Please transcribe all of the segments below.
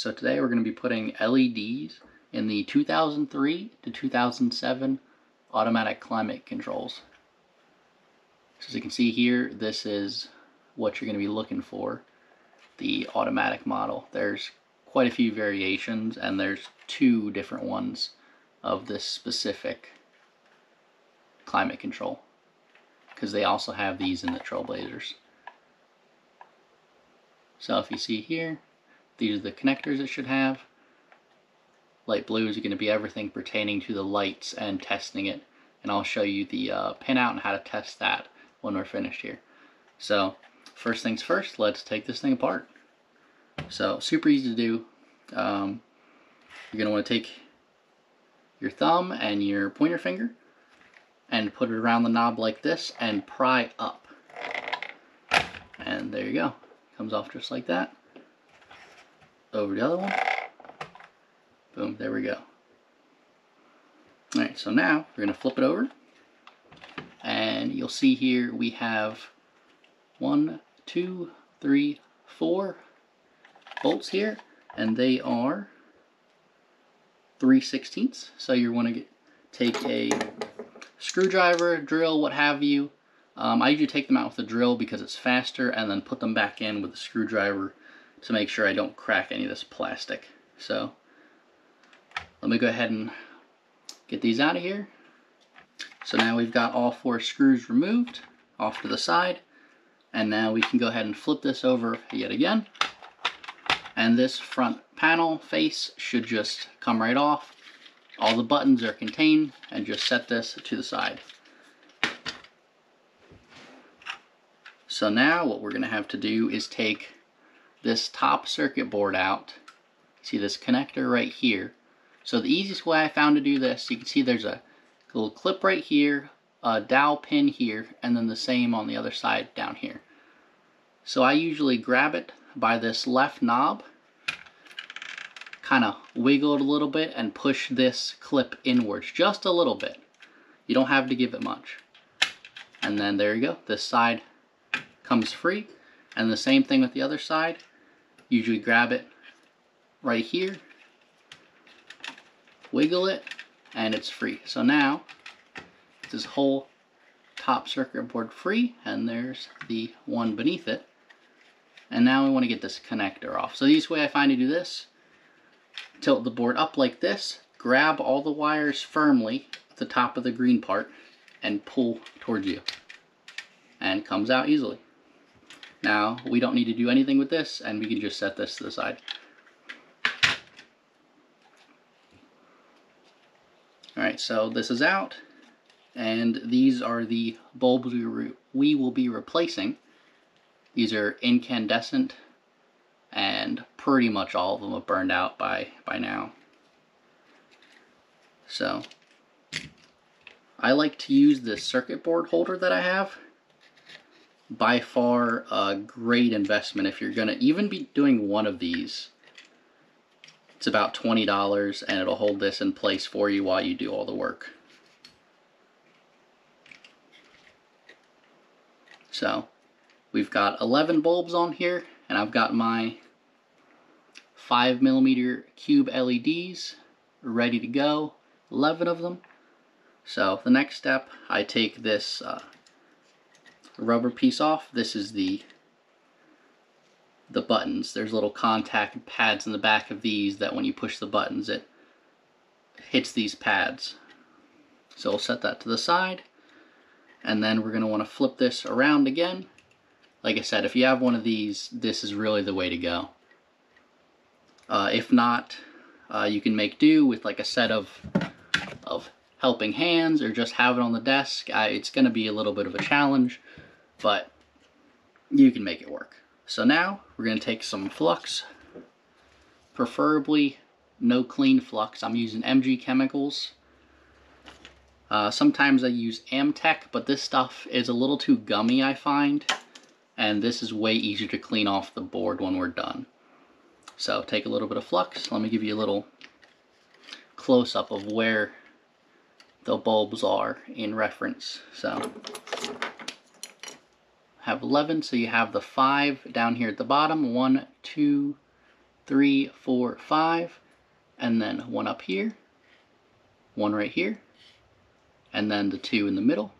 So today we're going to be putting LEDs in the 2003 to 2007 automatic climate controls. So as you can see here, this is what you're going to be looking for, the automatic model. There's quite a few variations, and there's two different ones of this specific climate control, because they also have these in the Trailblazers. So if you see here, these are the connectors it should have. Light blue is going to be everything pertaining to the lights and testing it, and I'll show you the pinout and how to test that when we're finished here. So first things first, let's take this thing apart. So super easy to do. You're going to want to take your thumb and your pointer finger and put it around the knob like this and pry up. And there you go. Comes off just like that. Over the other one. Boom, there we go. Alright, so now we're going to flip it over. And you'll see here we have 1, 2, 3, 4 bolts here. And they are 3/16. So you want to take a screwdriver, drill, what have you. I usually take them out with a drill because it's faster, and then put them back in with a screwdriver to make sure I don't crack any of this plastic. So let me go ahead and get these out of here. So now we've got all 4 screws removed off to the side, and now we can go ahead and flip this over yet again, and this front panel face should just come right off. All the buttons are contained, and just set this to the side. So now what we're going to have to do is take this top circuit board out. See this connector right here. So the easiest way I found to do this, you can see there's a little clip right here, a dowel pin here, and then the same on the other side down here. So I usually grab it by this left knob, kind of wiggle it a little bit, and push this clip inwards just a little bit. You don't have to give it much. And then there you go, this side comes free. And the same thing with the other side. Usually grab it right here, wiggle it, and it's free. So now this whole top circuit board free, and there's the one beneath it. And now we want to get this connector off. So the easiest way I find to do this, tilt the board up like this, grab all the wires firmly at the top of the green part, and pull towards you. And it comes out easily. Now, we don't need to do anything with this, and we can just set this to the side. Alright, so this is out, and these are the bulbs we will be replacing. These are incandescent, and pretty much all of them have burned out by now. So, I like to use this circuit board holder that I have. By far a great investment if you're gonna even be doing one of these. It's about $20, and it'll hold this in place for you while you do all the work. So we've got 11 bulbs on here, and I've got my 5mm cube LEDs ready to go, 11 of them. So the next step, I take this rubber piece off. This is the buttons. There's little contact pads in the back of these that when you push the buttons it hits these pads. So we'll set that to the side, and then we're going to want to flip this around again. Like I said, if you have one of these, this is really the way to go. If not, you can make do with like a set of helping hands, or just have it on the desk. It's going to be a little bit of a challenge, but you can make it work. So now we're going to take some flux, preferably no clean flux. I'm using MG Chemicals. Sometimes I use Amtech, but this stuff is a little too gummy, I find, and this is way easier to clean off the board when we're done. So take a little bit of flux. Let me give you a little close-up of where the bulbs are in reference. So have 11, so you have the 5 down here at the bottom. 1, 2, 3, 4, 5, and then one up here, one right here, and then the 2 in the middle,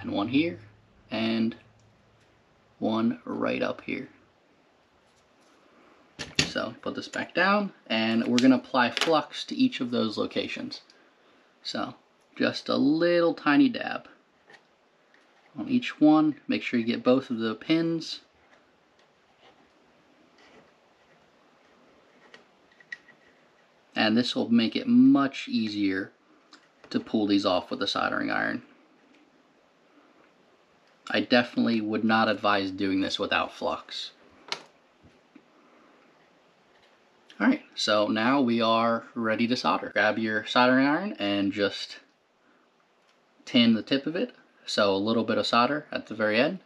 and one here, and one right up here. So put this back down, and we're going to apply flux to each of those locations. So just a little tiny dab on each one. Make sure you get both of the pins. And this will make it much easier to pull these off with a soldering iron. I definitely would not advise doing this without flux. Alright, so now we are ready to solder. Grab your soldering iron and just tin the tip of it. So a little bit of solder at the very end.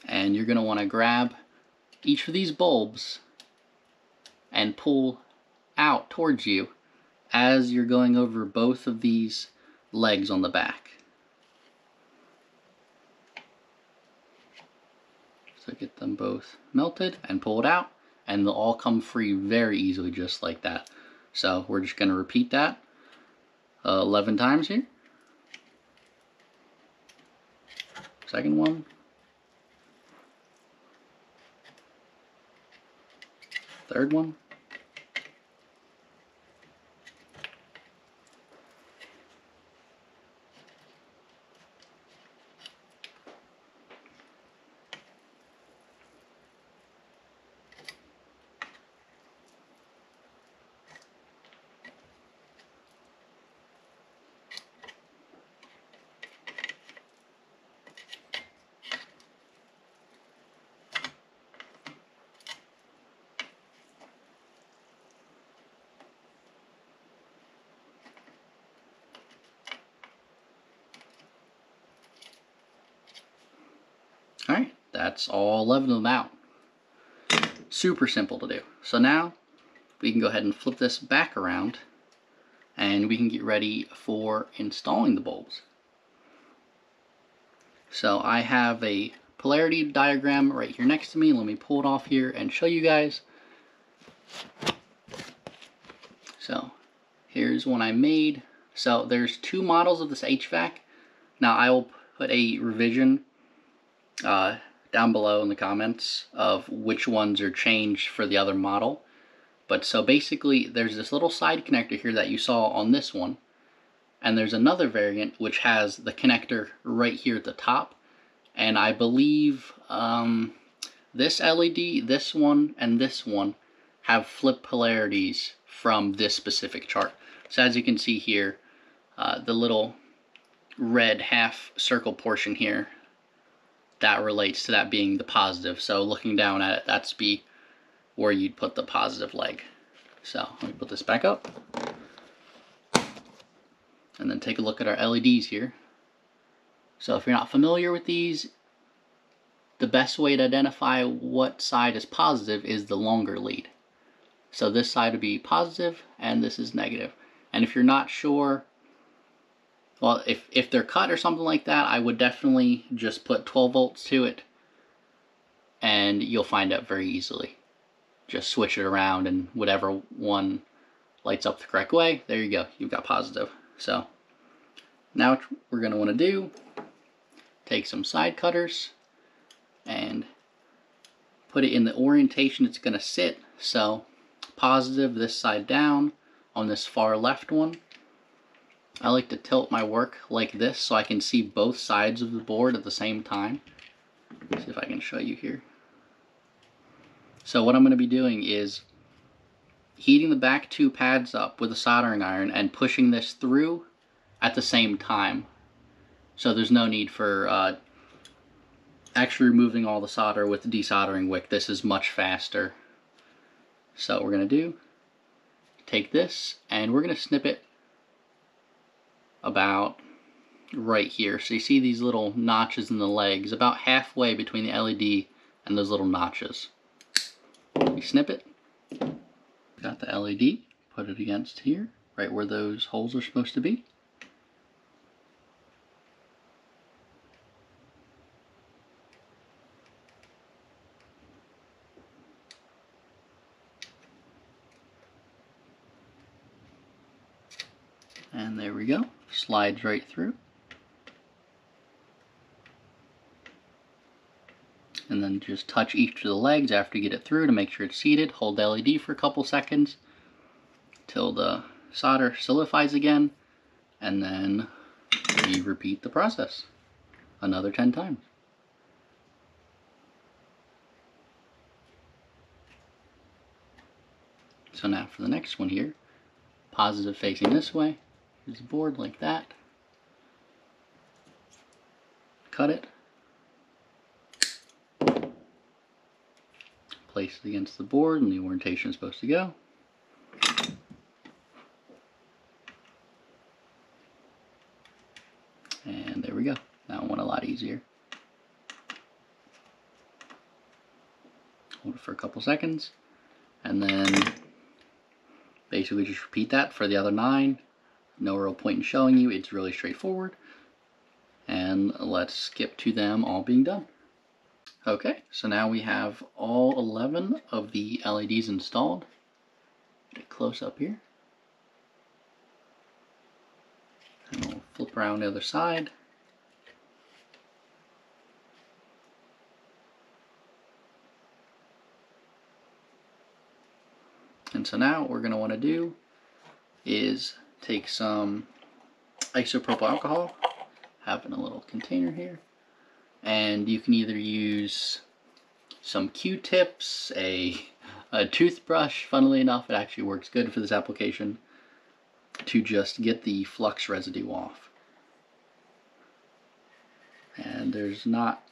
And you're going to want to grab each of these bulbs and pull out towards you as you're going over both of these legs on the back. So get them both melted and pull it out, and they'll all come free very easily just like that. So we're just going to repeat that 11 times here. Second one. Third one. Alright, that's all 11 of them out. Super simple to do. So now we can go ahead and flip this back around and we can get ready for installing the bulbs. So I have a polarity diagram right here next to me. Let me pull it off here and show you guys. So here's one I made. So there's 2 models of this HVAC. Now I will put a revision down below in the comments of which ones are changed for the other model. But so basically there's this little side connector here that you saw on this one, and there's another variant which has the connector right here at the top, and I believe this LED, this one, and this one have flip polarities from this specific chart. So as you can see here, the little red half circle portion here, that relates to that being the positive. So looking down at it, that's be where you'd put the positive leg. So let me put this back up. And then take a look at our LEDs here. So if you're not familiar with these, the best way to identify what side is positive is the longer lead. So this side would be positive and this is negative. And if you're not sure, well, if they're cut or something like that, I would definitely just put 12 volts to it and you'll find out very easily. Just switch it around and whatever one lights up the correct way, there you go, you've got positive. So now what we're going to want to do, take some side cutters and put it in the orientation it's going to sit. So positive this side down on this far left one. I like to tilt my work like this so I can see both sides of the board at the same time. Let's see if I can show you here. So what I'm going to be doing is heating the back 2 pads up with a soldering iron and pushing this through at the same time. So there's no need for actually removing all the solder with the desoldering wick. This is much faster. So what we're going to do, take this and we're going to snip it about right here. So you see these little notches in the legs, about halfway between the LED and those little notches. We snip it, got the LED, put it against here, right where those holes are supposed to be. And there we go, slides right through. And then just touch each of the legs after you get it through to make sure it's seated. Hold the LED for a couple seconds till the solder solidifies again, and then we repeat the process another 10 times. So now for the next one here, positive facing this way, here's the board like that. Cut it. Place it against the board and the orientation is supposed to go. And there we go. That one went a lot easier. Hold it for a couple seconds, and then basically just repeat that for the other 9. No real point in showing you, it's really straightforward. And let's skip to them all being done. Okay, so now we have all 11 of the LEDs installed. Get close up here. And we'll flip around the other side. And so now what we're going to want to do is take some isopropyl alcohol, have in a little container here, and you can either use some Q-tips, a toothbrush. Funnily enough, it actually works good for this application, to just get the flux residue off. And there's not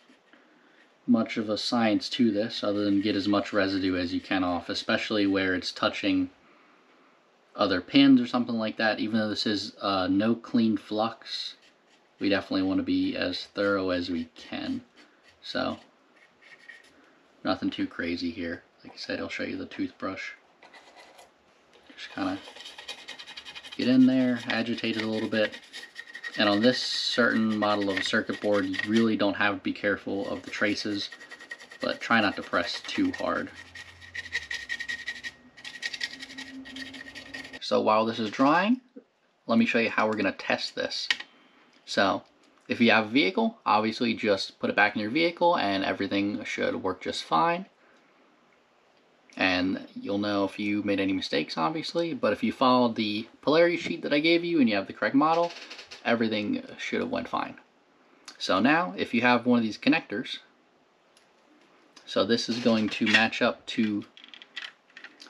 much of a science to this other than get as much residue as you can off, especially where it's touching other pins or something like that. Even though this is no clean flux, we definitely want to be as thorough as we can. So nothing too crazy here. Like I said, I'll show you the toothbrush. Just kind of get in there, agitate it a little bit. And on this certain model of a circuit board, you really don't have to be careful of the traces, but try not to press too hard. So while this is drying, let me show you how we're going to test this. So if you have a vehicle, obviously just put it back in your vehicle and everything should work just fine. And you'll know if you made any mistakes, obviously, but if you followed the polarity sheet that I gave you and you have the correct model, everything should have went fine. So now, if you have one of these connectors, so this is going to match up to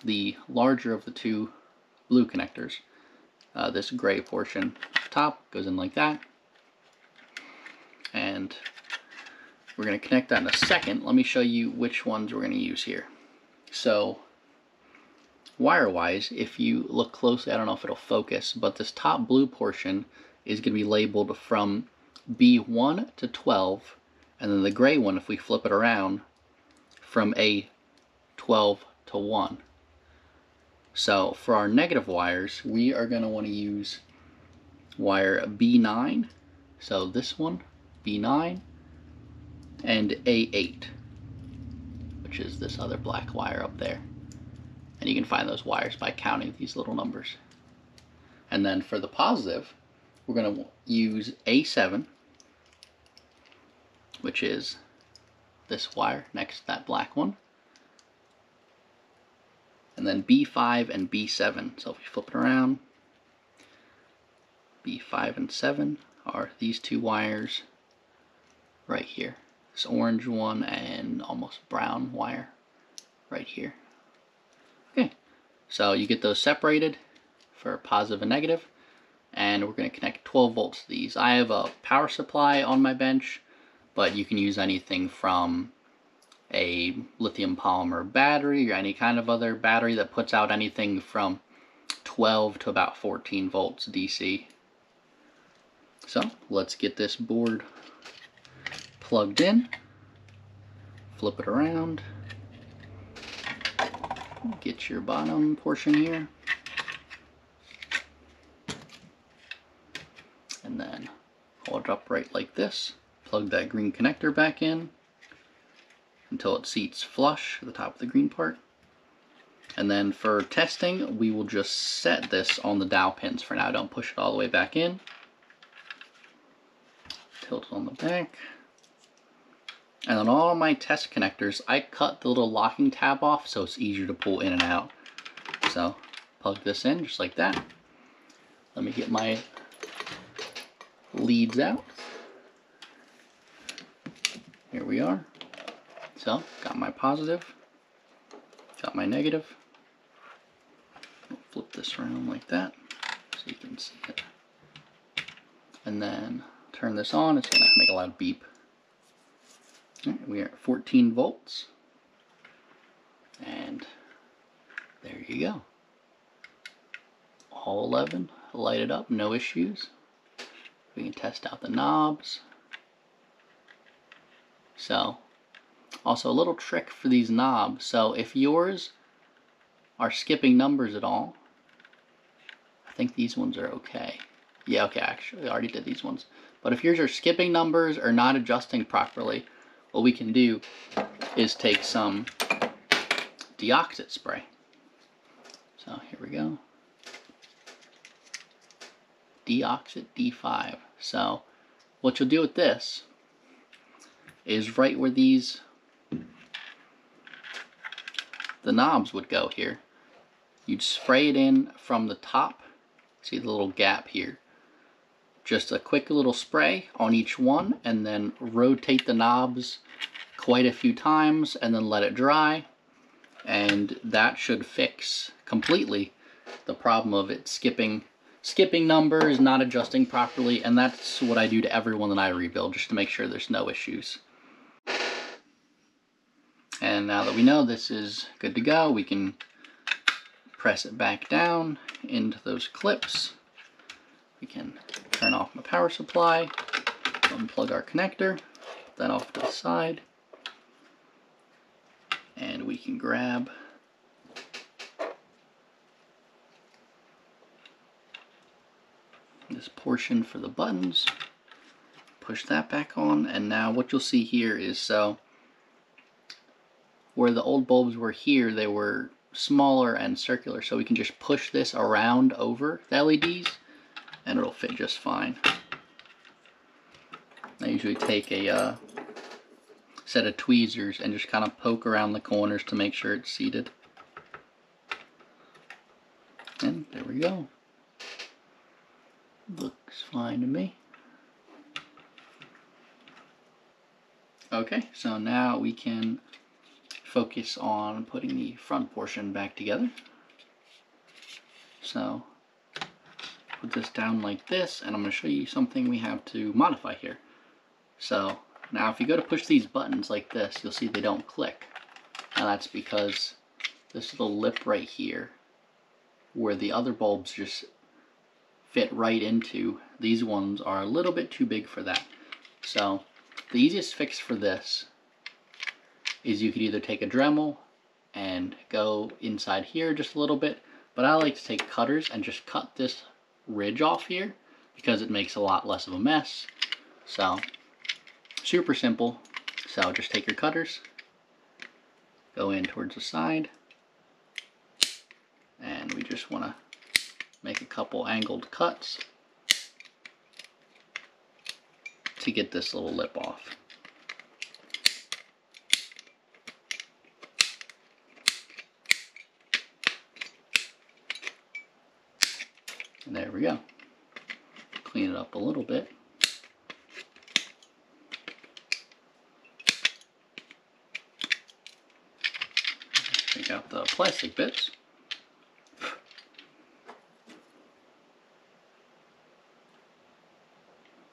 the larger of the 2 blue connectors. This gray portion at the top goes in like that. And we're going to connect that in a second. Let me show you which ones we're going to use here. So wire-wise, if you look closely, I don't know if it'll focus, but this top blue portion is going to be labeled from B1 to 12, and then the gray one, if we flip it around, from A12 to 1. So for our negative wires, we are going to want to use wire B9, so this one, B9, and A8, which is this other black wire up there. And you can find those wires by counting these little numbers. And then for the positive, we're going to use A7, which is this wire next to that black one. And then B5 and B7. So if we flip it around, B5 and 7 are these 2 wires right here. This orange one and almost brown wire right here. Okay, so you get those separated for positive and negative, and we're going to connect 12 volts to these. I have a power supply on my bench, but you can use anything from a lithium polymer battery or any kind of other battery that puts out anything from 12 to about 14 volts DC. So let's get this board plugged in, flip it around, get your bottom portion here, and then hold it upright like this, plug that green connector back in until it seats flush at the top of the green part, And then for testing, we will just set this on the dowel pins for now. Don't push it all the way back in. Tilt it on the back. And on all my test connectors, I cut the little locking tab off so it's easier to pull in and out. So plug this in just like that. Let me get my leads out. Here we are. So got my positive, got my negative. I'll flip this around like that so you can see it. And then turn this on, it's gonna make a loud beep. All right, we are at 14 volts. And there you go. All 11 lighted up, no issues. We can test out the knobs. So, also a little trick for these knobs. So if yours are skipping numbers at all, I think these ones are okay. Yeah, okay, actually I already did these ones. But if yours are skipping numbers or not adjusting properly, what we can do is take some deoxit spray. So here we go. Deoxit D5. So what you'll do with this is right where the knobs would go here, you'd spray it in from the top. See the little gap here? Just a quick little spray on each one, and then rotate the knobs quite a few times and then let it dry, and that should fix completely the problem of it skipping numbers, not adjusting properly. And that's what I do to everyone that I rebuild, just to make sure there's no issues. And now that we know this is good to go, we can press it back down into those clips. We can turn off my power supply, unplug our connector, put that off to the side, and we can grab this portion for the buttons, push that back on, and now what you'll see here is, so where the old bulbs were here, they were smaller and circular, so we can just push this around over the LEDs and it'll fit just fine. I usually take a set of tweezers and just kind of poke around the corners to make sure it's seated. And there we go. Looks fine to me. Okay, so now we can focus on putting the front portion back together. So put this down like this, and I'm going to show you something we have to modify here. So now if you go to push these buttons like this, you'll see they don't click. Now that's because this little lip right here, where the other bulbs just fit right into, these ones are a little bit too big for that. So the easiest fix for this is you could either take a Dremel and go inside here just a little bit, but I like to take cutters and just cut this ridge off here because it makes a lot less of a mess. So super simple. So just take your cutters, go in towards the side, and we just want to make a couple angled cuts to get this little lip off. And there we go. Clean it up a little bit. Take out the plastic bits.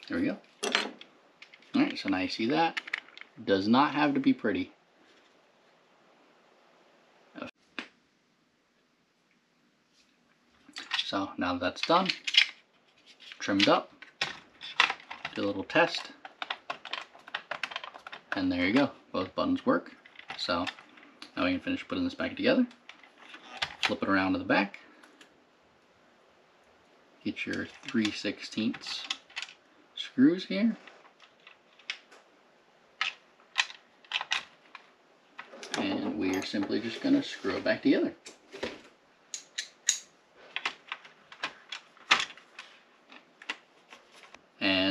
There we go. Alright, so now you see that. Does not have to be pretty. So now that that's done, trimmed up, do a little test, and there you go. Both buttons work. So now we can finish putting this back together. Flip it around to the back. Get your 3/16 screws here. And we are simply just going to screw it back together.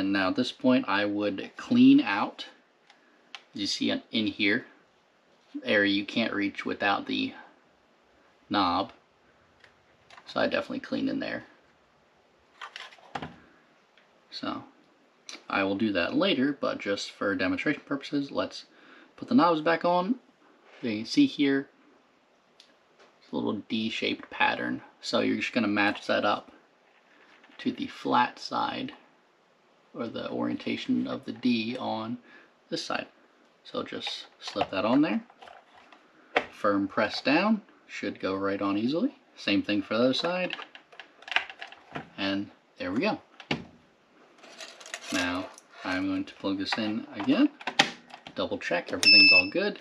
And now at this point I would clean out, as you see in here, area you can't reach without the knob. So I definitely clean in there. So I will do that later, but just for demonstration purposes, let's put the knobs back on. You can see here, it's a little D-shaped pattern. So you're just gonna match that up to the flat side, or the orientation of the D on this side. So just slip that on there. Firm press down, should go right on easily. Same thing for the other side. And there we go. Now I'm going to plug this in again, double check everything's all good.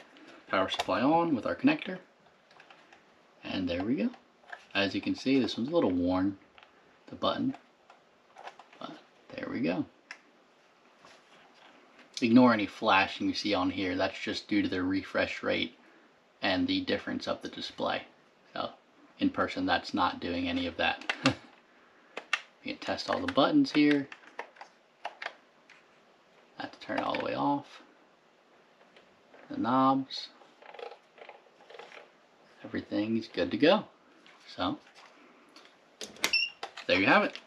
Power supply on with our connector. And there we go. As you can see, this one's a little worn, the button, but there we go. Ignore any flashing you see on here. That's just due to the refresh rate and the difference of the display. So in person, that's not doing any of that. You can test all the buttons here. I have to turn it all the way off. The knobs. Everything's good to go. So there you have it.